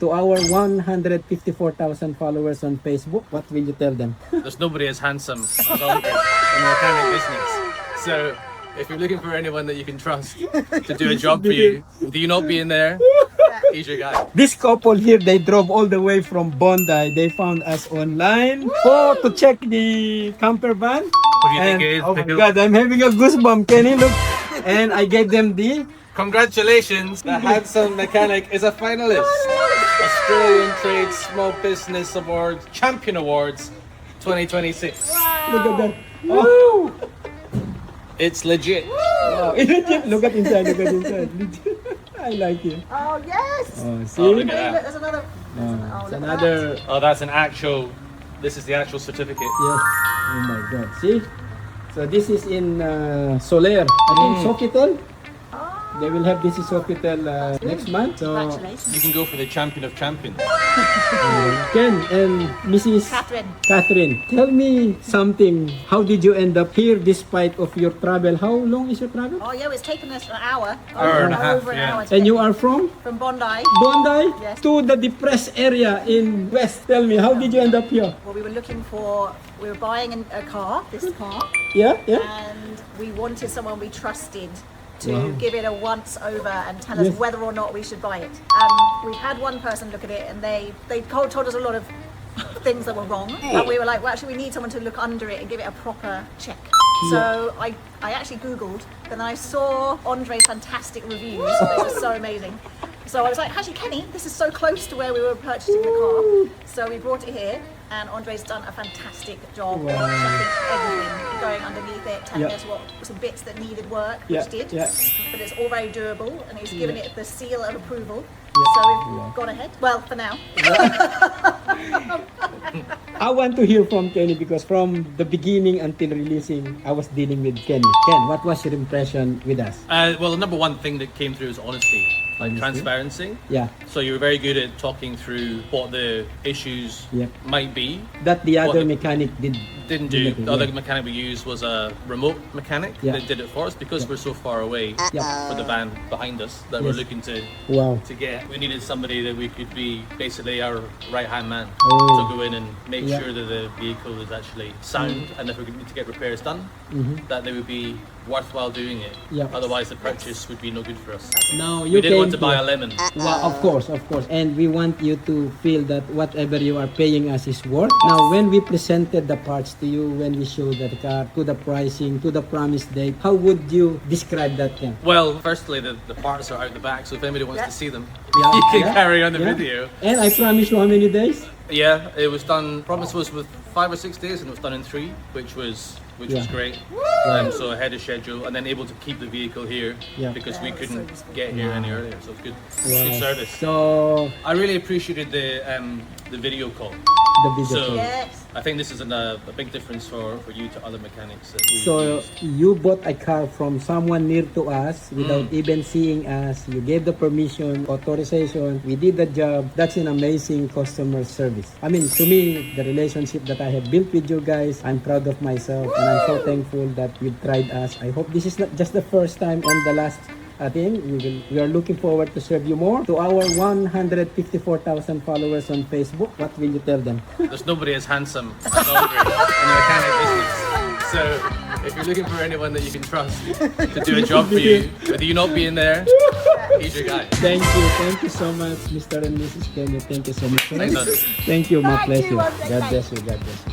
To our 154,000 followers on Facebook, what will you tell them? There's nobody as handsome as Andre in the mechanic business. So if you're looking for anyone that you can trust to do a job for you, do you not be in there? He's your guy. This couple here, they drove all the way from Bondi. They found us online to check the camper van. What do you think it is? Oh my God, I'm having a goosebump, Kenny. Look, and I gave them the. Congratulations! The handsome mechanic is a finalist. Australian Trade Small Business Awards Champion Awards 2026. Look at that. Woo! It's legit. Wow. Look at inside. Look at inside. I like it. Oh yes! Oh, see? Oh, look at Hey, that. look, there's another. It's look at another. Oh, that's an actual. This is the actual certificate. Yes. Oh my God. See? So this is in Soler. I think Sofitel. They will have this in Sofitel next month. So Congratulations. You can go for the champion of champions. Ken and Mrs. Catherine, tell me something. How did you end up here despite of your travel? How long is your travel? Oh yeah, it's taken us an hour. Hour and a half, Over an yeah. hour to And get you are from from Bondi. Bondi Yes. to the depressed area in West. Tell me, how did you end up here? Well, we were buying a car, this car, Yeah, yeah. and we wanted someone we trusted to Wow. give it a once over and tell us Yes. whether or not we should buy it. We had one person look at it, and they told us a lot of things that were wrong, but we were like, well, actually we need someone to look under it and give it a proper check. So I actually Googled, then I saw Andre's fantastic reviews. They were so amazing. So I was like, actually Kenny, this is so close to where we were purchasing the car. So we brought it here, and Andre's done a fantastic job of checking everything, going underneath it, telling Yeah. us what some bits that needed work, Yeah, which did. yeah. But it's all very durable, and he's given it the seal of approval. Yeah. So we've gone ahead. Well, for now. I want to hear from Kenny because from the beginning until releasing, I was dealing with Kenny. Ken, what was your impression with us? Well, the number one thing that came through is honesty, like Honesty? transparency. Yeah, So you were very good at talking through what the issues Yeah. might be. that the other the- mechanic Didn't do. Didn't do, The other yeah. mechanic we used was a remote mechanic Yeah. that did it for us because we're so far away Yeah. for the van behind us that we're Yes. looking to Wow. get. We needed somebody that we could be basically our right hand man Oh. to go in and make Yeah. sure that the vehicle is actually sound, and if we need to get repairs done, that they would be worthwhile doing it. Yeah. Otherwise, the purchase would be no good for us. Now you We didn't want came to buy a here. lemon. Well, of course, and we want you to feel that whatever you are paying us is worth. Now, when we presented the parts to you, when we showed the car, to the pricing, to the promised date, how would you describe that, Ken? Well, firstly, the parts are out the back, so if anybody wants to see them, Yeah. you can Yeah. carry on the Yeah. video. And I promise you how many days? Yeah, it was done. Promise was with 5 or 6 days, and it was done in 3, which was Yeah. great. So ahead of schedule, and then able to keep the vehicle here Yeah. because we Yeah, couldn't so useful. get here any earlier. So it's good, good Wow. service. So, I really appreciated the video call. the video. So Yes. I think this is a big difference for you to other mechanics. That we So used. you bought a car from someone near to us without even seeing us. You gave the permission, authorization. We did the job. That's an amazing customer service. I mean, to me, the relationship that I have built with you guys, I'm proud of myself, and I'm so thankful that you tried us. I hope this is not just the first time and the last. I think we are looking forward to serve you more. To our 154,000 followers on Facebook, what will you tell them? There's nobody as handsome as Andre in the mechanic business. So if you're looking for anyone that you can trust to do a job for you, whether you not be in there, he's your guy. Thank you so much, Mr. and Mrs. Kenya. Thank you so much. Thanks, Andre. Thank you, my Thank you, pleasure. Andre. God bless you. God bless you.